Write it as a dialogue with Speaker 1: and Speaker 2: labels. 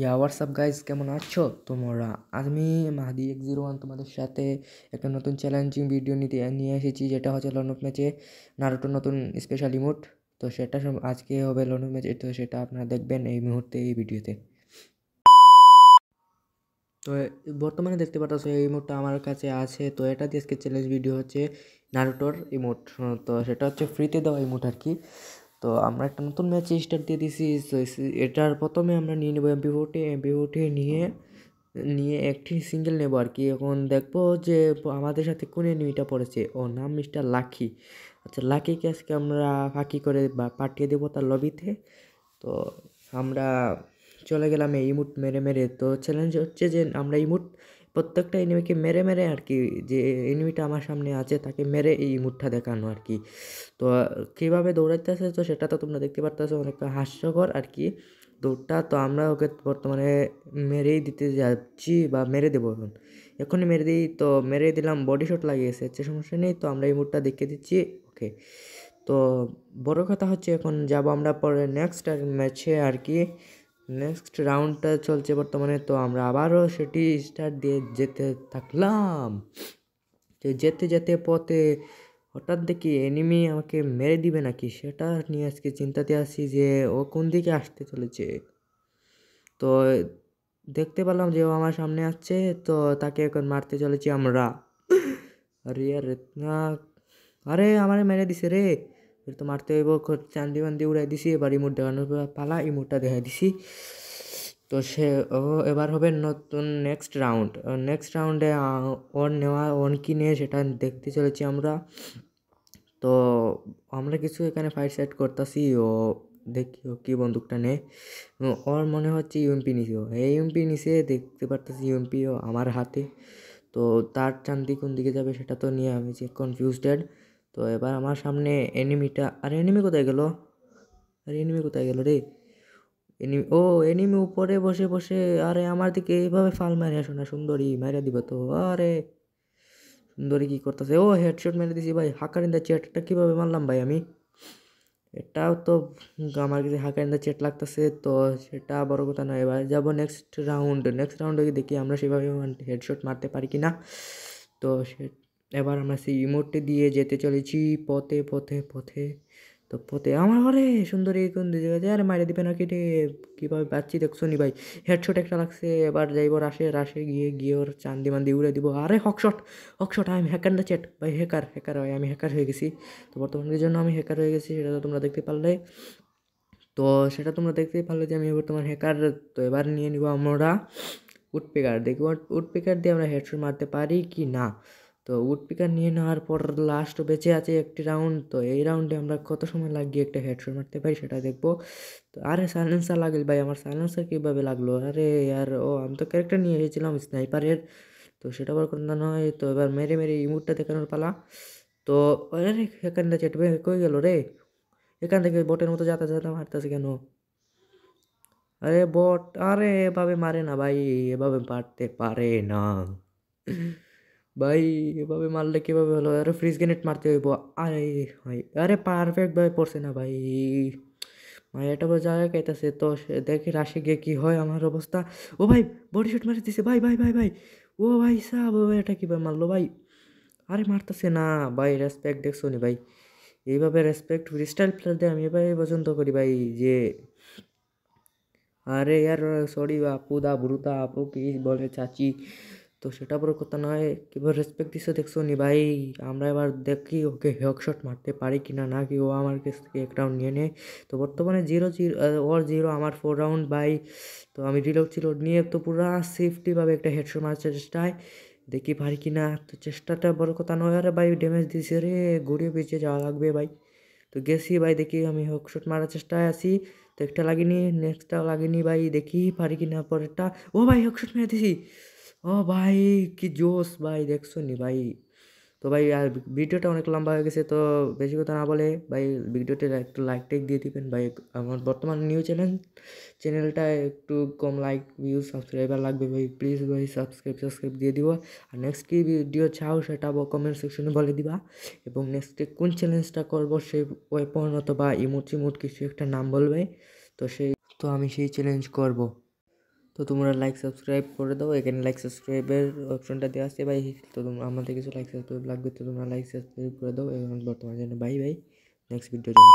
Speaker 1: WhatsApp guys, কেমন আছো তোমরা? আমি মাহাদি 101 তোমাদের সাথে একটা নতুন চ্যালেঞ্জিং ভিডিও নিয়ে এসেছি, যেটা হচ্ছে লন অফ ম্যাচে নারুটোর নতুন স্পেশাল ইমোট। তো সেটা আজকে হবে লন অফ ম্যাচ, তো সেটা আপনারা দেখবেন এই মুহূর্তে এই ভিডিওতে। তো বর্তমানে দেখতে পাচ্ছ এই ইমোটটা আমার কাছে আছে। তো এটা দিয়ে আজকে চ্যালেঞ্জ ভিডিও হচ্ছে নারুটোর ইমোট। তো সেটা হচ্ছে ফ্রিতে দেওয়া ইমোট আর কি। তো আমরা একটা নতুন ম্যাচ স্টার্ট দিয়ে দিছি। এটার প্রথমে আমরা নিয়ে নেবো এমপি ফোর্টি নিয়ে নিয়ে একটি সিঙ্গেল নেব আর কি। এখন দেখবো যে আমাদের সাথে কোন এনিমিটা পড়েছে। ও নাম মিস্টার লাকি। আচ্ছা, লাকিকে আজকে আমরা ফাঁকি করে পাঠিয়ে দেবো তার লবিতে। তো আমরা চলে গেলাম এই ইমোট মেরে মেরে। তো চ্যালেঞ্জ হচ্ছে যে আমরা ইমোট প্রত্যেকটা এনিমিকে মেরে মেরে আর কি, যে এনিমিটা আমার সামনে আছে তাকে মেরে এই ইমোটটা দেখানো আর কি। তো কীভাবে দৌড়াইতেছে তো সেটা তো তোমরা দেখতে পারতেছো, অনেকটা হাস্যকর আর কি দৌড়টা। তো আমরা ওকে বর্তমানে মেরেই দিতে যাচ্ছি, বা মেরে দেবো এখনই মেরে দিই। তো মেরে দিলাম, বডি শট লাগিয়েছে, হচ্ছে সমস্যা নেই। তো আমরা এই মুডটা দেখিয়ে দিচ্ছি। ওকে, তো বড় কথা হচ্ছে এখন যাব আমরা পরে নেক্সট ম্যাচে আর কি। নেক্সট রাউন্ডটা চলছে বর্তমানে। তো আমরা আবারও সেটি স্টার্ট দিয়ে যেতে থাকলাম। যেতে যেতে পথে হঠাৎ দেখি এনিমি আমাকে মেরে দিবে নাকি, সেটা নিয়ে আজকে চিন্তাতে আছি যে ও কোন দিকে আসতে চলেছে। তো দেখতে পেলাম যে ও আমার সামনে আসছে। তো তাকে এখন মারতে চলেছি আমরা। আরে আরে না, আরে আমারে মেরে দিছে রে। তো মারতে হইব, চান্দি বান্দি উড়াই দিছি। এবার ইমোট দেখানোর পালা, ইমোটটা দেখাই দিছি। তো সে এবার হবে নতুন নেক্সট রাউন্ডে ওর নেওয়া ওন কি নিয়ে সেটা দেখতে চলেছি আমরা। তো আমরা কিছু এখানে ফাইট সেট করতেছি। ও দেখি ও কি বন্দুকটা নেয়। ওর মনে হচ্ছে ইউএমপি নিছে। এই ইউএমপি নিছে, দেখতে পারতেছি ইউএমপিও আমার হাতে। তো তার চান্দি কোন দিকে যাবে সেটা তো নিয়ে আমি যে কনফিউজড। তো এবার আমার সামনে এনিমিটা, আর এনিমি কোথায় গেল? রে? এনিমি উপরে বসে বসে, আরে আমার দিকে এইভাবে ফাল মারে আসো না, সুন্দরী মারা দিব তো। আরে সুন্দরী কি করতেছে? ও হেডশট মেরে দিছি ভাই। হাকার ইন দ্য চ্যাটটা কীভাবে মারলাম ভাই আমি? এটাও তো আমার কাছে হাকার ইন দ্য চ্যাট লাগতেছে। তো সেটা বড় কথা নয়। এবার যাবো নেক্সট রাউন্ডে দেখি আমরা সেভাবে হেডশট মারতে পারি কি না। তো এবার আমরা সেই ইমোটটি দিয়ে যেতে চলেছি পথে পথে পথে। তো পথে আমার ঘরে সুন্দরী কোন দিকে গেছে? আরে মাইরে দিবে নাকি রে? কীভাবে পাচ্ছি দেখছো নি ভাই? হেডশট একটা লাগছে। এবার যাইব রাশে গিয়ে ওর চান্দি মান্দি উড়ে দিব। আরে হকশট, I am hacker the chat ভাই। হ্যাকার ভাই, আমি হ্যাকার হয়ে গেছি। তো বর্তমানের জন্য আমি হ্যাকার হয়ে গেছি, সেটা তো তোমরা দেখতে পারলে। তো সেটা তোমরা দেখতেই পারলে যে আমি বর্তমান হ্যাকার। তো এবার নিয়ে নিব আমরা উডপিকার। দেখি উডপিকার দিয়ে আমরা হেডশট মারতে পারি কি না। তো উডপিকার নিয়ে নেওয়ার পর লাস্ট বেঁচে আছে একটি রাউন্ড। তো এই রাউন্ডে আমরা কত সময় লাগিয়ে একটা হেডশট মারতে পারি সেটা দেখবো। তো আরে সাইলেন্সার লাগল ভাই, আমার সাইলেন্সার কীভাবে লাগলো? আরে আর আমি তো ক্যারেক্টার নিয়ে এসেছিলাম স্নাইপারের। তো সেটা বড় কথা নয়। তো এবার মেরে মেরে ইমোটটা দেখানোর পালা। তো আরে এখান থেকে চেটবে কই গেল রে? এখান থেকে বটের মতো যাতা মারতেছে কেন? আরে বট, আরে এভাবে মারে না ভাই, এভাবে মারতে পারে না ভাই। এভাবে মারলে কীভাবে হলো? আরে ফ্রিজ গ্রেনেড মারতে হইব। আরে ভাই, আরে পারফেক্ট ভাবে পড়ছে না ভাই। ভাই এটা বড় জায়গায় খাইতেছে। তো দেখি রাশে গিয়ে কী হয় আমার অবস্থা। ও ভাই, বডি শট মারি দিছে ভাই ভাই ভাই ভাই। ও ভাই সাব, এটা কীভাবে মারলো ভাই? আরে মারতেছে না ভাই। রেসপেক্ট দেখছো নি ভাই? এইভাবে রেসপেক্ট ফ্রিস্টাইল প্লেয়ারদের আমি এভাবে পছন্দ করি ভাই। যে আরে ইয়ার সরি আপু দা, বুড়ুদা, আপু কি বলে চাচি। তো সেটা বড় কথা নয়, কীভাবে রেসপেক্ট দিচ্ছে দেখছো নি ভাই? আমরা এবার দেখি ওকে হেডশট মারতে পারি কিনা, নাকি ও আমার কাছ থেকে এক রাউন্ড নিয়ে নেয়। তো বর্তমানে 0-0, ওর 0 আমার 4 রাউন্ড ভাই। তো আমি রিলোড নিয়ে তো পুরা সেফটিভাবে একটা হেডশট মারার চেষ্টায়, দেখি পারি কি না। তো চেষ্টাটা বড় কথা নয়। আরে ভাই ড্যামেজ দিছে রে, ঘুরিয়ে পিছিয়ে যাওয়া লাগবে ভাই। তো গেছি ভাই, দেখি আমি হেডশট মারার চেষ্টায় আছি। তো একটা লাগিনি, নেক্সটটাও লাগিনি ভাই, দেখি পারি কি না পরেরটা। ও ভাই হেডশট মেরে দিছি। ও ভাই কি জোস ভাই, দেখছো নি ভাই? তো ভাই আর ভিডিওটা অনেক লম্বা হয়ে গেছে। তো বেশি কথা না বলে ভাই ভিডিওতে একটু লাইক টাইক দিয়ে দিবেন ভাই। আমার বর্তমান নিউ চ্যানেলটা একটু কম লাইক ভিউজ সাবস্ক্রাইবার লাগবে ভাই। প্লিজ ভাই সাবস্ক্রাইব দিয়ে দিব। আর নেক্সট কি ভিডিও চাও সেটা কমেন্ট সেকশনে বলে দিবা। এবং নেক্সটে কোন চ্যালেঞ্জটা করবো সেই ওয়েপন অথবা ইমোট কিছু একটা নাম বলবে। তো আমি সেই চ্যালেঞ্জ করব। তো তোমরা লাইক সাবস্ক্রাইব করে দাও, এখানে লাইক সাবস্ক্রাইবের অপশনটা দেওয়া আছে ভাই। তো তোমরা আমাদের কিছু লাইক সাবস্ক্রাইব লাগবে, তো তোমরা লাইক সাবস্ক্রাইব করে দাও। এখন বর্তমানে জন্য বাই বাই, নেক্সট ভিডিওর জন্য।